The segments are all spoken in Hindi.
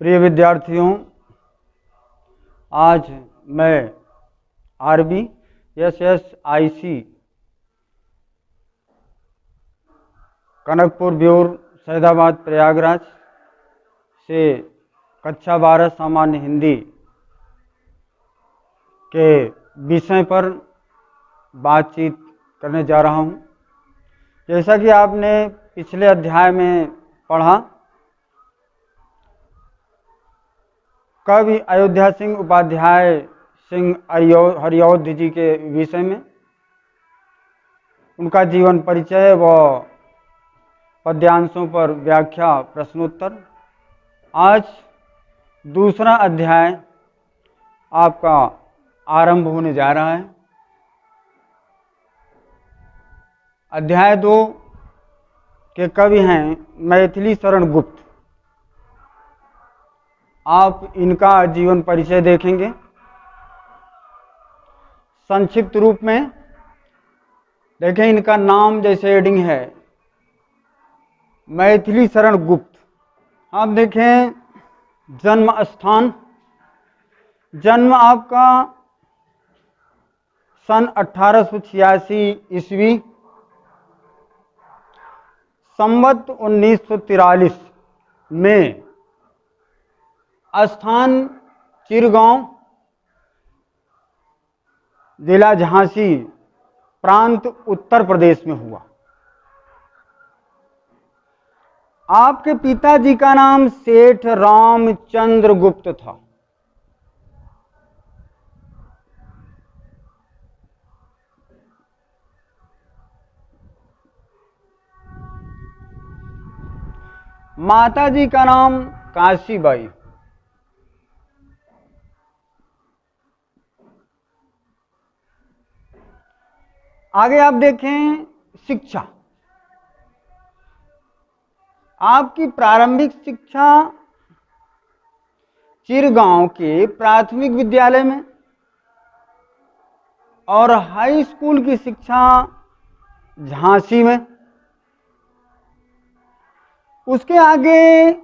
प्रिय विद्यार्थियों, आज मैं आरबी SSIC कनकपुर ब्यूर सैदाबाद प्रयागराज से कक्षा 12 सामान्य हिंदी के विषय पर बातचीत करने जा रहा हूं। जैसा कि आपने पिछले अध्याय में पढ़ा, कवि अयोध्या सिंह उपाध्याय सिंह हरिऔध जी के विषय में, उनका जीवन परिचय व पद्यांशों पर व्याख्या प्रश्नोत्तर। आज दूसरा अध्याय आपका आरंभ होने जा रहा है। अध्याय 2 के कवि हैं मैथिली शरण गुप्त। आप इनका जीवन परिचय देखेंगे। संक्षिप्त रूप में देखें, इनका नाम जैसे हेडिंग है मैथिली शरण गुप्त। आप देखें जन्म स्थान, जन्म आपका सन 1886 ईस्वी, संवत 1943 में, स्थान चिरगांव, जिला झांसी, प्रांत उत्तर प्रदेश में हुआ। आपके पिताजी का नाम सेठ रामचंद्र गुप्त था। माताजी का नाम काशीबाई। आगे आप देखें शिक्षा। आपकी प्रारंभिक शिक्षा चिरगांव के प्राथमिक विद्यालय में और हाई स्कूल की शिक्षा झांसी में। उसके आगे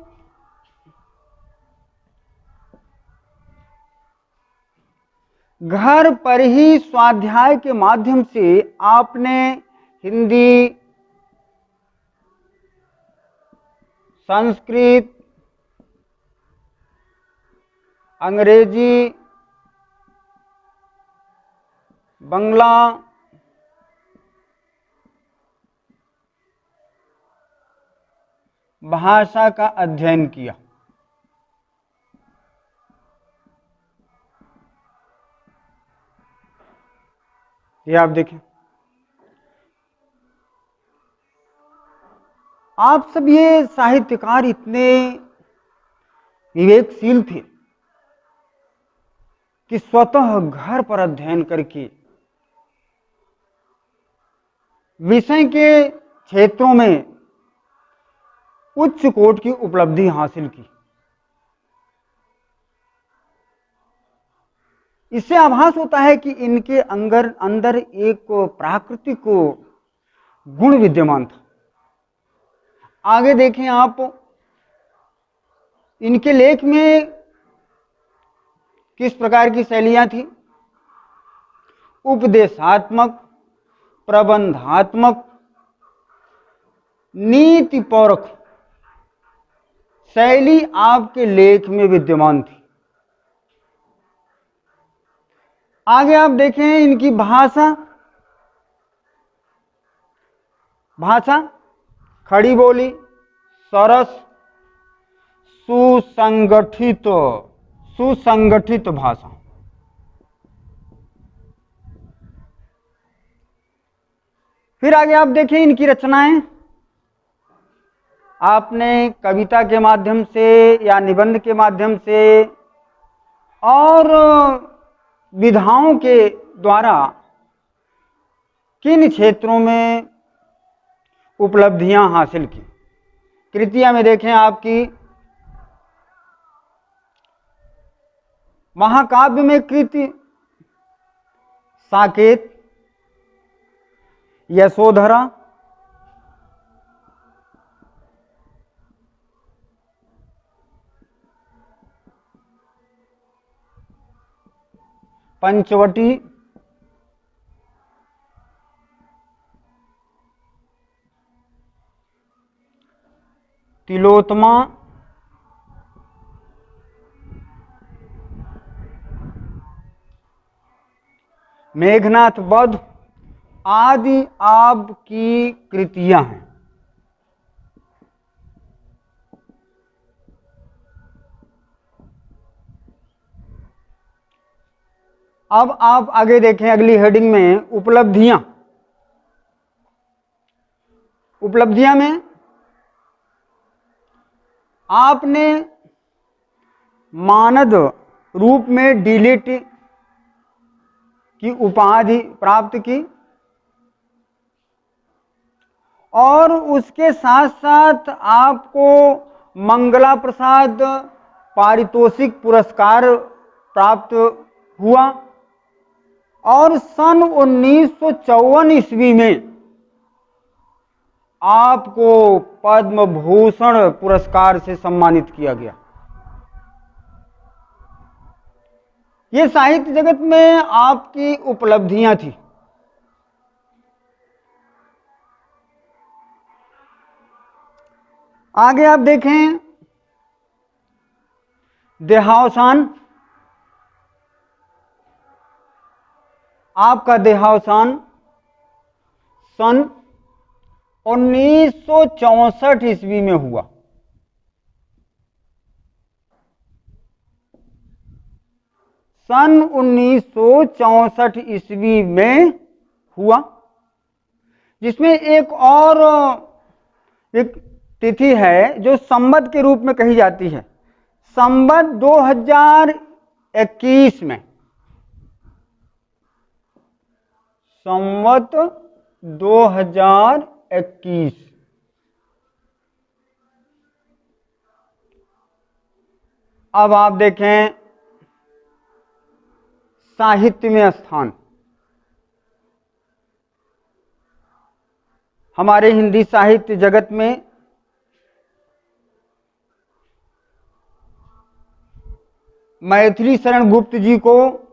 घर पर ही स्वाध्याय के माध्यम से आपने हिंदी, संस्कृत, अंग्रेजी, बंगला, भाषा का अध्ययन किया। ये आप देखें। आप सब ये साहित्यकार इतने विवेकशील थे कि स्वतः घर पर अध्ययन करके विषय के क्षेत्रों में उच्च कोटि की उपलब्धि हासिल की। इससे आभास होता है कि इनके अंदर एक प्राकृतिक गुण विद्यमान था। आगे देखें आप, इनके लेख में किस प्रकार की शैलियां थी? उपदेशात्मक, प्रबंधात्मक, नीतिपरक शैली आपके लेख में विद्यमान थी। आगे आप देखें इनकी भाषा खड़ी बोली, सरस, सुसंगठित भाषा। फिर आगे आप देखें इनकी रचनाएं। आपने कविता के माध्यम से या निबंध के माध्यम से और विधाओं के द्वारा किन क्षेत्रों में उपलब्धियां हासिल की? कृतियां में देखें आपकी महाकाव्य में कृति साकेत, यशोधरा, पंचवटी, तिलोत्तमा, मेघनाथ वध आदि आपकी कृतियां हैं। अब आप आगे देखें अगली हेडिंग में उपलब्धियां। उपलब्धियां में आपने मानद रूप में डीलिट की उपाधि प्राप्त की और उसके साथ साथ आपको मंगला प्रसाद पारितोषिक पुरस्कार प्राप्त हुआ और सन 1954 ईस्वी में आपको पद्म भूषण पुरस्कार से सम्मानित किया गया। ये साहित्य जगत में आपकी उपलब्धियां थी। आगे आप देखें देहावसान। आपका देहावसान सन 1964 ईस्वी में हुआ। सन 1964 ईस्वी में हुआ, जिसमें एक और एक तिथि है जो संवत के रूप में कही जाती है। संवत 2021 में, संवत 2021। अब आप देखें साहित्य में स्थान। हमारे हिंदी साहित्य जगत में मैथिली शरण गुप्त जी को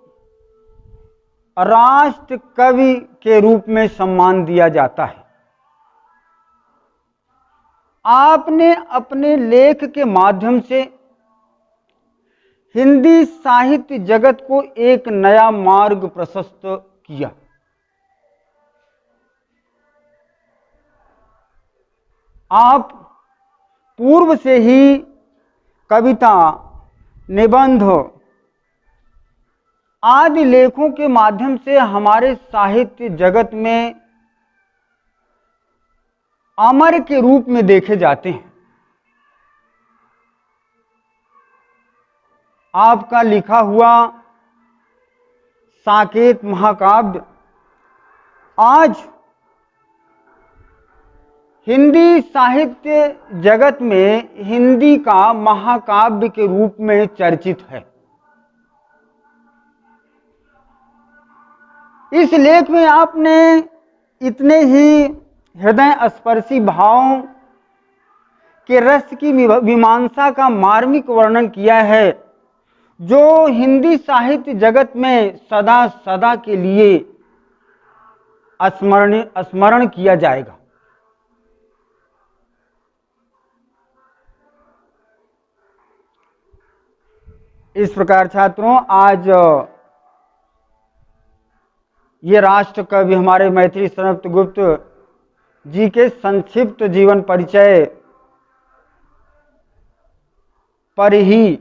राष्ट्र कवि के रूप में सम्मान दिया जाता है। आपने अपने लेख के माध्यम से हिंदी साहित्य जगत को एक नया मार्ग प्रशस्त किया। आप पूर्व से ही कविता, निबंध आदि लेखों के माध्यम से हमारे साहित्य जगत में अमर के रूप में देखे जाते हैं। आपका लिखा हुआ साकेत महाकाव्य आज हिंदी साहित्य जगत में हिंदी का महाकाव्य के रूप में चर्चित है। इस लेख में आपने इतने ही हृदय स्पर्शी भावों के रस की मीमांसा का मार्मिक वर्णन किया है, जो हिंदी साहित्य जगत में सदा सदा के लिए स्मरण किया जाएगा। इस प्रकार छात्रों, आज ये राष्ट्र कवि हमारे मैथिली शरण गुप्त जी के संक्षिप्त जीवन परिचय पर ही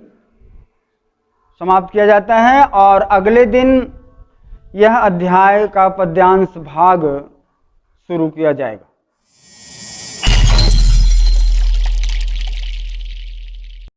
समाप्त किया जाता है और अगले दिन यह अध्याय का पद्यांश भाग शुरू किया जाएगा।